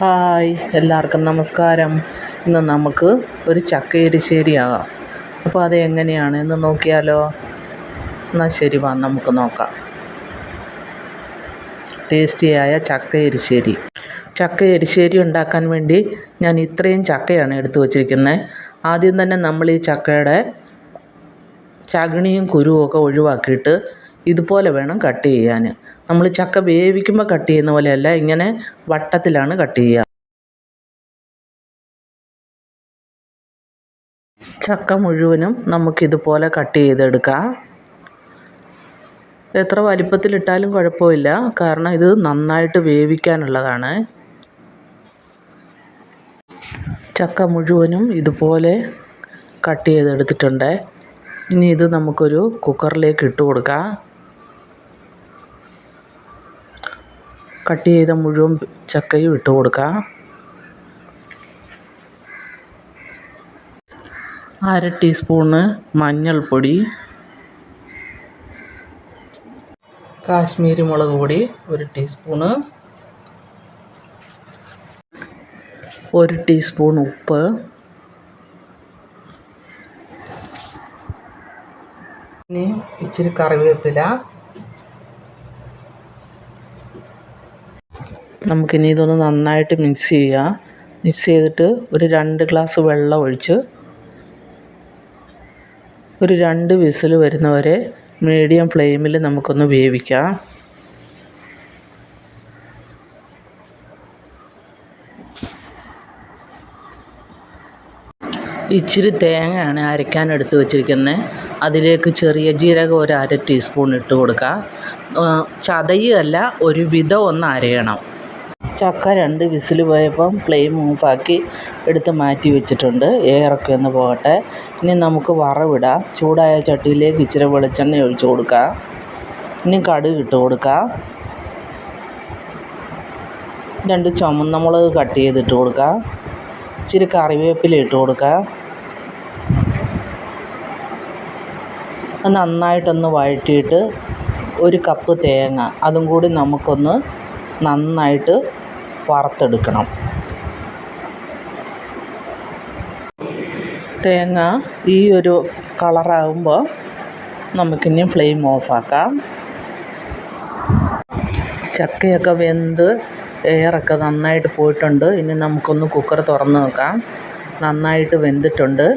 Hi, എല്ലാവർക്കും നമസ്കാരം. ഇന്ന് നമുക്ക് ഒരു ചക്ക എരിശ്ശേരി ആകാം. അപ്പോൾ അത് എങ്ങനെയാണ് എന്ന് നോക്കിയാലോ? എന്നാൽ ശരി, വാ നമുക്ക് നോക്കാം. ടേസ്റ്റിയായ ചക്ക എരിശ്ശേരി ഉണ്ടാക്കാൻ വേണ്ടി ഞാൻ ഇത്രയും ചക്കയാണ് എടുത്തു വച്ചിരിക്കുന്നത്. ആദ്യം തന്നെ നമ്മൾ ഈ ചക്കയുടെ ചകിണിയും കുരുവും ഒക്കെ ഒഴിവാക്കിയിട്ട് ഇതുപോലെ വേണം കട്ട് ചെയ്യാൻ. നമ്മൾ ചക്ക വേവിക്കുമ്പോൾ കട്ട് ചെയ്യുന്ന പോലെയല്ല, ഇങ്ങനെ വട്ടത്തിലാണ് കട്ട് ചെയ്യുക. ചക്ക മുഴുവനും നമുക്കിതുപോലെ കട്ട് ചെയ്തെടുക്കാം. എത്ര വലിപ്പത്തിലിട്ടാലും കുഴപ്പമില്ല, കാരണം ഇത് നന്നായിട്ട് വേവിക്കാനുള്ളതാണ്. ചക്ക മുഴുവനും ഇതുപോലെ കട്ട് ചെയ്തെടുത്തിട്ടുണ്ട്. ഇനി ഇത് നമുക്കൊരു കുക്കറിലേക്ക് ഇട്ട് കൊടുക്കാം. കട്ട് ചെയ്ത മുഴുവൻ ചക്കയും ഇട്ട് കൊടുക്കാം. 1/2 ടീസ്പൂണ് മഞ്ഞൾപ്പൊടി, കാശ്മീരി മുളക് പൊടി 1 ടീസ്പൂണ്, 1 ടീസ്പൂൺ ഉപ്പ്, ഇനി ഇച്ചിരി കറിവേപ്പില. നമുക്കിനി ഇതൊന്ന് നന്നായിട്ട് മിക്സ് ചെയ്യാം. മിക്സ് ചെയ്തിട്ട് ഒരു 2 ഗ്ലാസ് വെള്ളം ഒഴിച്ച് ഒരു 2 വിസിൽ വരുന്നവരെ മീഡിയം ഫ്ലെയിമിൽ നമുക്കൊന്ന് വേവിക്കാം. ഇച്ചിരി തേങ്ങയാണ് അരയ്ക്കാൻ എടുത്ത് വച്ചിരിക്കുന്നത്. അതിലേക്ക് ചെറിയ ജീരകം 1/2 ടീസ്പൂൺ ഇട്ട് കൊടുക്കുക. ചതയല്ല, ഒരു വിധം ഒന്ന് അരയണം. ചക്ക 2 വിസിൽ പോയപ്പം ഫ്ലെയിം ഓഫാക്കി എടുത്ത് മാറ്റി വെച്ചിട്ടുണ്ട്. എയറൊക്കെ ഒന്ന് പോകട്ടെ. ഇനി നമുക്ക് വറവിടാം. ചൂടായ ചട്ടിയിലേക്ക് ഇച്ചിരി വെളിച്ചെണ്ണ ഒഴിച്ച് കൊടുക്കുക. ഇനി കടുക് ഇട്ട് കൊടുക്കുക. 2 ചുമന്ന മുളക് കട്ട് ചെയ്തിട്ട് കൊടുക്കുക. ഇച്ചിരി കറിവേപ്പില ഇട്ട് കൊടുക്കുക. നന്നായിട്ടൊന്ന് വഴറ്റിയിട്ട് 1 കപ്പ് തേങ്ങ അതും കൂടി നമുക്കൊന്ന് നന്നായിട്ട് വറുത്തെടുക്കണം. തേങ്ങ ഈ ഒരു കളറാകുമ്പോൾ നമുക്കിനി ഫ്ലെയിം ഓഫാക്കാം. ചക്കയൊക്കെ വെന്ത് എയറൊക്കെ നന്നായിട്ട് പോയിട്ടുണ്ട്. ഇനി നമുക്കൊന്ന് കുക്കർ തുറന്ന് വെക്കാം. നന്നായിട്ട് വെന്തിട്ടുണ്ട്.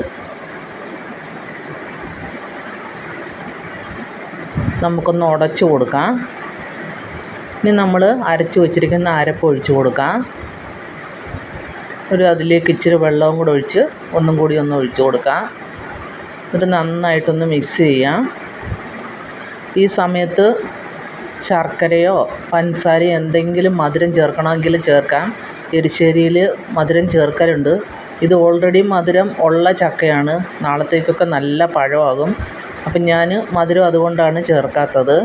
നമുക്കൊന്ന് ഉടച്ച് കൊടുക്കാം. ഇനി നമ്മൾ അരച്ച് വച്ചിരിക്കുന്ന അരപ്പ് ഒഴിച്ച് കൊടുക്കാം. അതിലേക്ക് ഇച്ചിരി വെള്ളവും കൂടെ ഒഴിച്ച് ഒന്നും കൂടി ഒന്ന് ഒഴിച്ച് കൊടുക്കാം. എന്നിട്ട് നന്നായിട്ടൊന്ന് മിക്സ് ചെയ്യാം. ഈ സമയത്ത് ശർക്കരയോ പഞ്ചസാരയോ എന്തെങ്കിലും മധുരം ചേർക്കണമെങ്കിൽ ചേർക്കാം. എരിശ്ശേരിയിൽ മധുരം ചേർക്കലുണ്ട്. ഇത് ഓൾറെഡി മധുരം ഉള്ള ചക്കയാണ്. നാളത്തേക്കൊക്കെ നല്ല പഴമാകും. അപ്പം ഞാൻ മധുരം അതുകൊണ്ടാണ് ചേർക്കാത്തത്.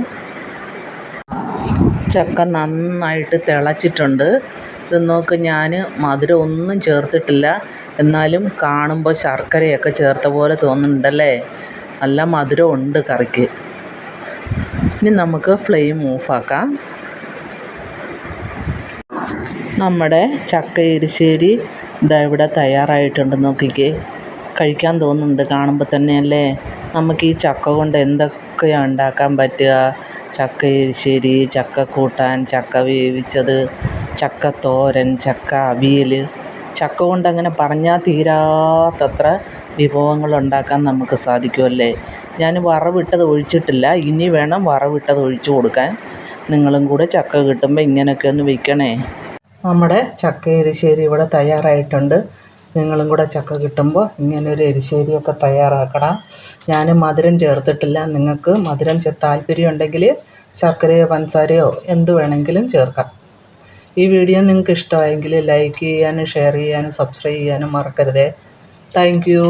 ചക്ക നന്നായിട്ട് തിളച്ചിട്ടുണ്ട്. ഇത് നോക്ക്, ഞാൻ മധുരം ഒന്നും ചേർത്തിട്ടില്ല. എന്നാലും കാണുമ്പോൾ ശർക്കരയൊക്കെ ചേർത്ത പോലെ തോന്നുന്നുണ്ടല്ലേ? നല്ല മധുരം ഉണ്ട് കറിക്ക്. ഇനി നമുക്ക് ഫ്ലെയിം ഓഫാക്കാം. നമ്മുടെ ചക്ക എരിശ്ശേരി ഇതാ ഇവിടെ തയ്യാറായിട്ടുണ്ട്. നോക്കിക്കേ, കഴിക്കാൻ തോന്നുന്നുണ്ട് കാണുമ്പോൾ തന്നെയല്ലേ? നമുക്ക് ഈ ചക്ക കൊണ്ട് എന്തൊക്കെയാണ് ഉണ്ടാക്കാൻ പറ്റുക? ചക്ക എരിശ്ശേരി, ചക്ക കൂട്ടാൻ, ചക്ക വേവിച്ചത്, ചക്ക തോരൻ, ചക്ക അവിയൽ. ചക്ക കൊണ്ട് അങ്ങനെ പറഞ്ഞാൽ തീരാത്തത്ര വിഭവങ്ങൾ ഉണ്ടാക്കാൻ നമുക്ക് സാധിക്കുമല്ലേ? ഞാൻ വറവിട്ടത് ഒഴിച്ചിട്ടില്ല. ഇനി വേണം വറവിട്ടത് ഒഴിച്ചു കൊടുക്കാൻ. നിങ്ങളും കൂടെ ചക്ക കിട്ടുമ്പോൾ ഇങ്ങനെയൊക്കെ ഒന്ന് വയ്ക്കണേ. നമ്മുടെ ചക്ക എരിശ്ശേരി ഇവിടെ തയ്യാറായിട്ടുണ്ട്. നിങ്ങളും കൂടെ ചക്ക കിട്ടുമ്പോൾ ഇങ്ങനൊരു എരിശ്ശേരിയൊക്കെ തയ്യാറാക്കണം. ഞാൻ മധുരം ചേർത്തിട്ടില്ല. നിങ്ങൾക്ക് മധുരം താല്പര്യം ഉണ്ടെങ്കിൽ ശർക്കരയോ പഞ്ചസാരയോ എന്ത് വേണമെങ്കിലും ചേർക്കാം. ഈ വീഡിയോ നിങ്ങൾക്ക് ഇഷ്ടമായെങ്കിൽ ലൈക്ക് ചെയ്യാനും ഷെയർ ചെയ്യാനും സബ്സ്ക്രൈബ് ചെയ്യാനും മറക്കരുതേ. Thank you.